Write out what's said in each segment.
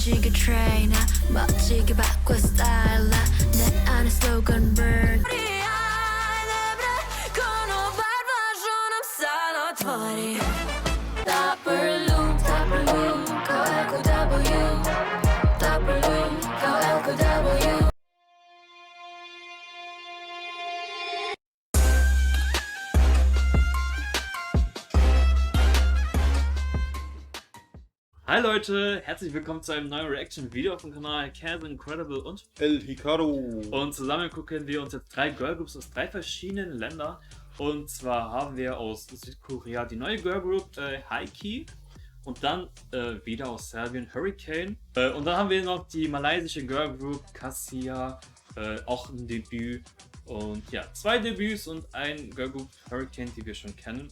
움직여 trainer 멋지게 바꿔 style 내 안에 slogan burn Perlu, Perlu, Perlu. Hi Leute, herzlich willkommen zu einem neuen Reaction-Video auf dem Kanal Cassia, Incredible und El Hikaru. Und zusammen gucken wir uns jetzt 3 Girlgroups aus 3 verschiedenen Ländern. Und zwar haben wir aus Südkorea die neue Girlgroup H1-KEY und dann wieder aus Serbien Hurricane. Und dann haben wir noch die malaysische Girlgroup Cassia, auch ein Debüt. Und ja, 2 Debüts und ein Girlgroup Hurricane, die wir schon kennen.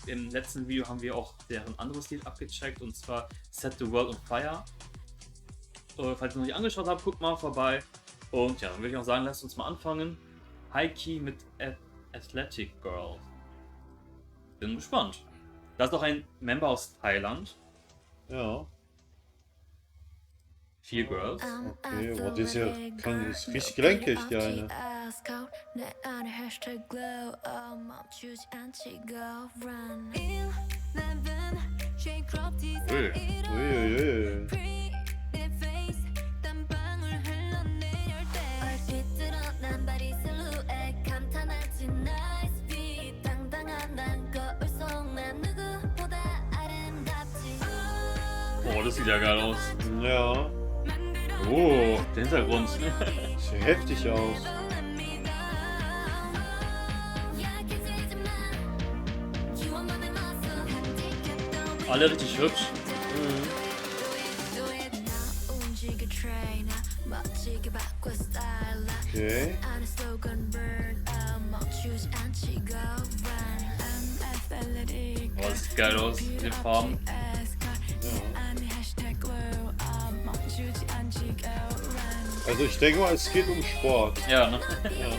Im letzten Video haben wir auch deren anderes Lied abgecheckt, und zwar Set the World on Fire. Falls ihr noch nicht angeschaut habt, guckt mal vorbei. Und ja, dann würde ich auch sagen, lasst uns mal anfangen. H1-KEY mit Athletic Girl. Bin gespannt. Da ist noch ein Member aus Thailand. Ja. 4 Girls. Okay, aber die ist ja ist richtig gelenkig, die eine. Uiuiui. Oh, das sieht ja geil aus. Ja. Oh, der Hintergrund. Sieht heftig aus. Alle richtig hübsch. Okay. Oh, das sieht geil aus mit den Farben. Also ich denke mal, es geht um Sport. Ja, ne? Ja.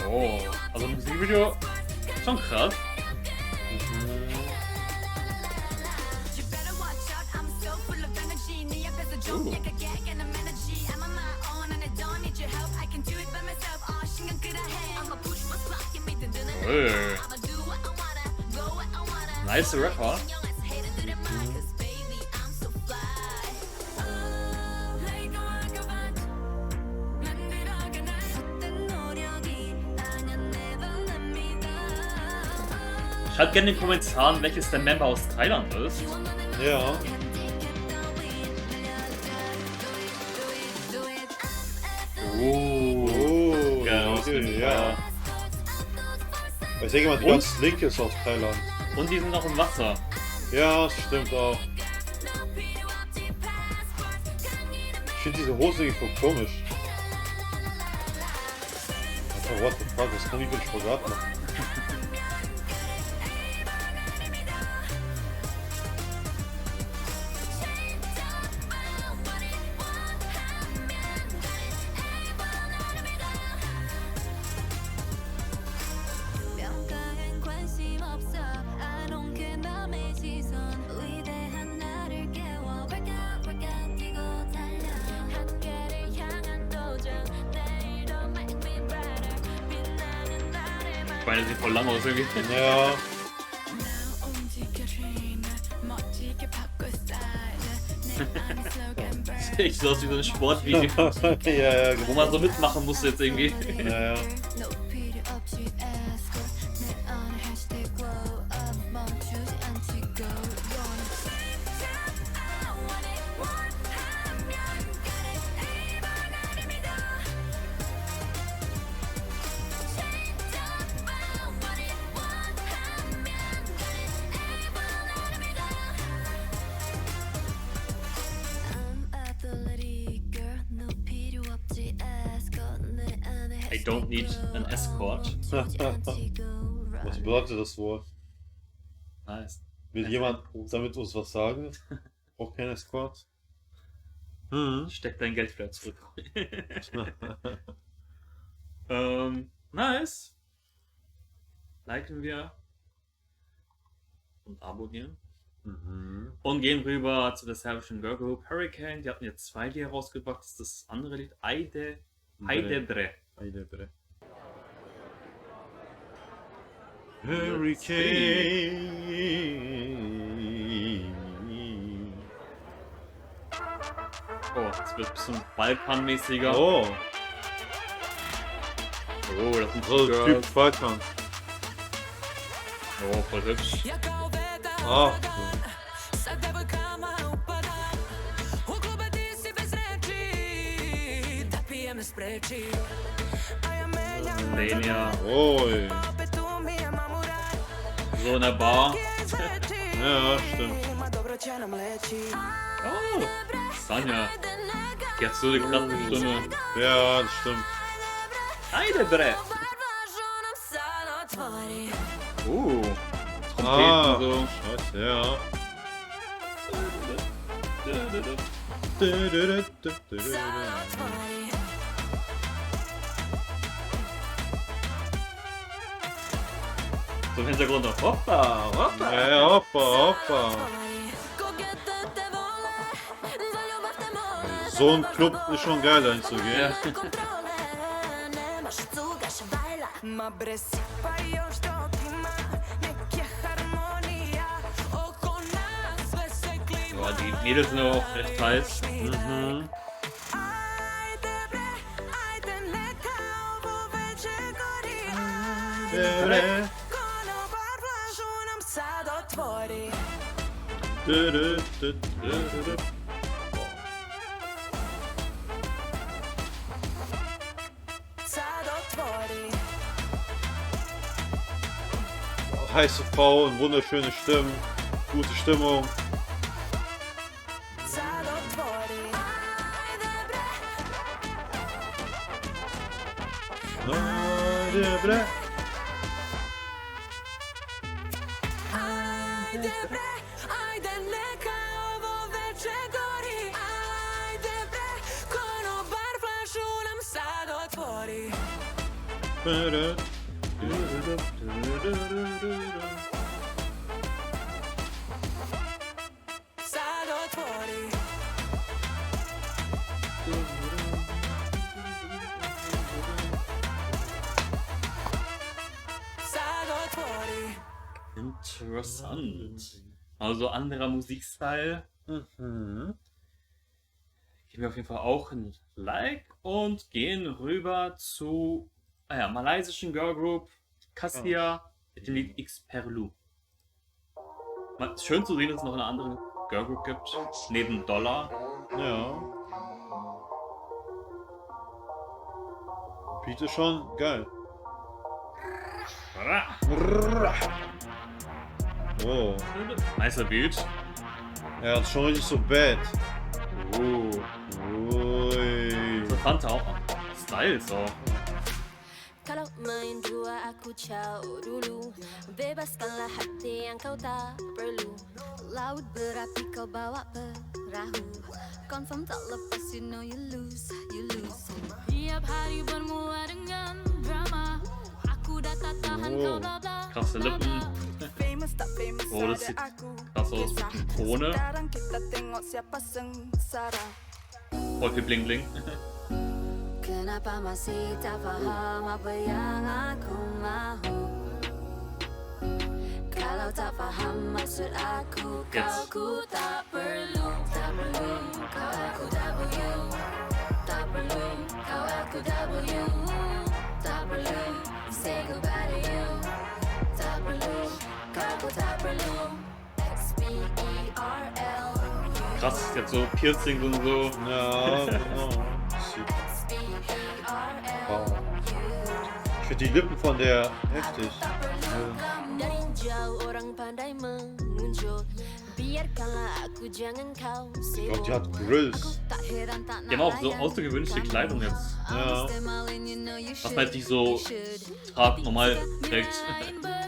Oh, also Musikvideo schon krass. Nice Rapper. Schreibt gerne in den Kommentaren, welches der Member aus Thailand ist. Ja. Oh, geil aus. Ja. Ich denke mal, die ganz linke ist aus Thailand. Und die sind noch im Wasser. Ja, das stimmt auch. Ich finde diese Hose irgendwie voll komisch. Alter, what the fuck, das kann ich mit Spagat machen. Ich meine, sieht voll lang aus irgendwie. Ja. Sieht echt so aus wie so ein Sportvideo. Ja, genau. Wo man so mitmachen muss jetzt irgendwie. Ja. I don't need an escort. Was bedeutet das wohl? Nice. Will jemand damit uns was sagen? Braucht kein Escort? Steck dein Geld wieder zurück. Nice. liken wir und abonnieren. Mhm. Und gehen rüber zu der serbischen Girlgroup Hurricane. Die hatten jetzt 2 Lieder rausgebracht. Das ist das andere Lied. Ajde Bre. Ajde. Hurricane. Oh, das wird ein bisschen Balkanmäßiger. Oh, Oh, das sind so die Typ Girls. Balkan. Oh, voll hübsch. Ach, Lenia. oi. So in der Bar. Ja, stimmt. Oh, Sanja. Die hat so eine krasse Stimme. Ja, das stimmt. Ajde Bre. Trompeten Ah, so. scheiße, ja. So im Hintergrund noch. Hoppa, hoppa. Ja, hoppa. So ein Club ist schon geil einzugehen. Ja. Boah, die Mädels sind aber auch recht heiß. Mhm. Heiße Frauen, wunderschöne Stimmen, gute Stimmung. Interessant. Also anderer Musikstil. Mhm. Geben wir auf jeden Fall auch ein Like und gehen rüber zu malaysischen Girlgroup Cassia mit dem Lied X Perlu. Schön zu sehen, dass es noch eine andere Girlgroup gibt, neben Dollar. Ja. Beat ist schon geil. Oh. Nicer Beat. Ja, das ist schon richtig so bad. Oh. Ui. Interessanter auch. Styles auch. Kalau main dua aku ciao dulu. Bebaskanlah hati yang kau tak perlu. Laut berapi kau bawa perahu. Confirm tak lepas, you know you lose. Tiap hari bermula dengan drama. Aku dah tak tahan kau bla bla. Krasse Lippen. Oh, das sieht krass aus mit dem Krone. Voll viel Bling Bling. Kenapa masih tak faham apa yang aku mahu? Kalau tak faham maksud aku, kau ku tak perlu. Tak perlu, kau aku W. Tak perlu, kau aku W. Tak perlu, say goodbye to you. Tak perlu, kau ku tak perlu. XPERL. Krass, jetzt so Piercings und so. Ja, genau. Wow. Ich finde die Lippen von der heftig. Dari jauh orang pandai mengunjul. Biarkanlah aku, jangan kau Ich glaube, die hat Grills. tak heran tak Die haben auch so außergewöhnliche Kleidung jetzt. Ja. Was man halt nicht so normal trägt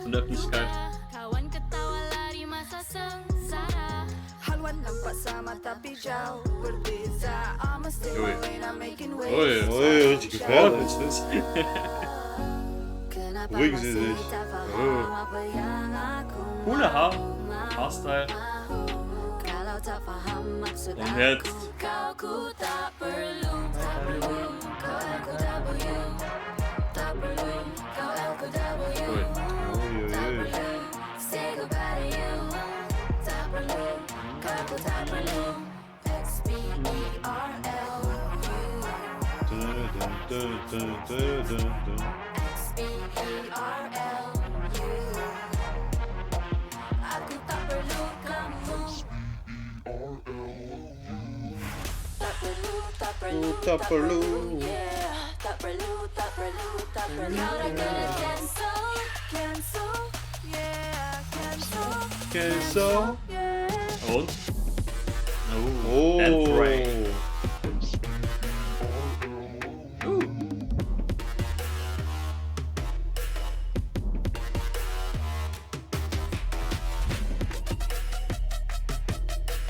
in der Öffentlichkeit. Kawan ketawa lari masa sengsara. Haluan nampak sama tapi jauh berbeza. I'm a still Ui. I'm making Ui. waves. Ui, richtig gefährlich. Kenapa Beruhigen Sie sich. Oh. Coole Haarstyle. Und jetzt. Cool. Uiuiui. Dun, dun, dun, dun, dun. Tak perlu. Cancel. Und? Oh. And break.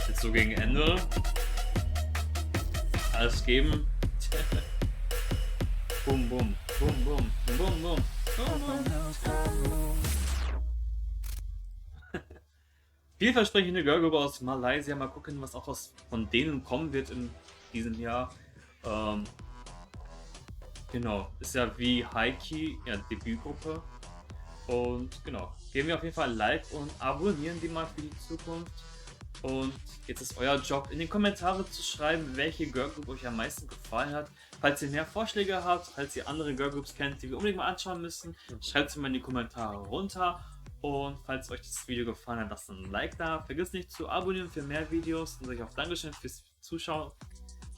Jetzt so gegen Ende. Alles geben. Bum, bum, bum, bum, bum, bum. Vielversprechende Girlgroup aus Malaysia. Mal gucken, was auch von denen kommen wird in diesem Jahr. Genau, ist ja wie H1-KEY, ja, Debütgruppe. Und genau, geben wir auf jeden Fall ein Like und abonnieren die mal für die Zukunft. Und jetzt ist euer Job, in den Kommentaren zu schreiben, welche Girlgroup euch am meisten gefallen hat. Falls ihr mehr Vorschläge habt, falls ihr andere Girlgroups kennt, die wir unbedingt mal anschauen müssen, schreibt sie mal in die Kommentare runter. Und falls euch das Video gefallen hat, lasst ein Like da. Vergesst nicht zu abonnieren für mehr Videos. Und euch auch Dankeschön fürs Zuschauen.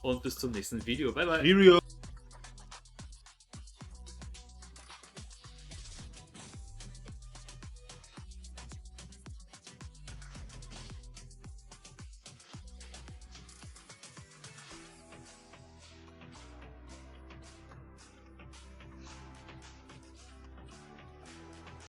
Und bis zum nächsten Video. Bye bye.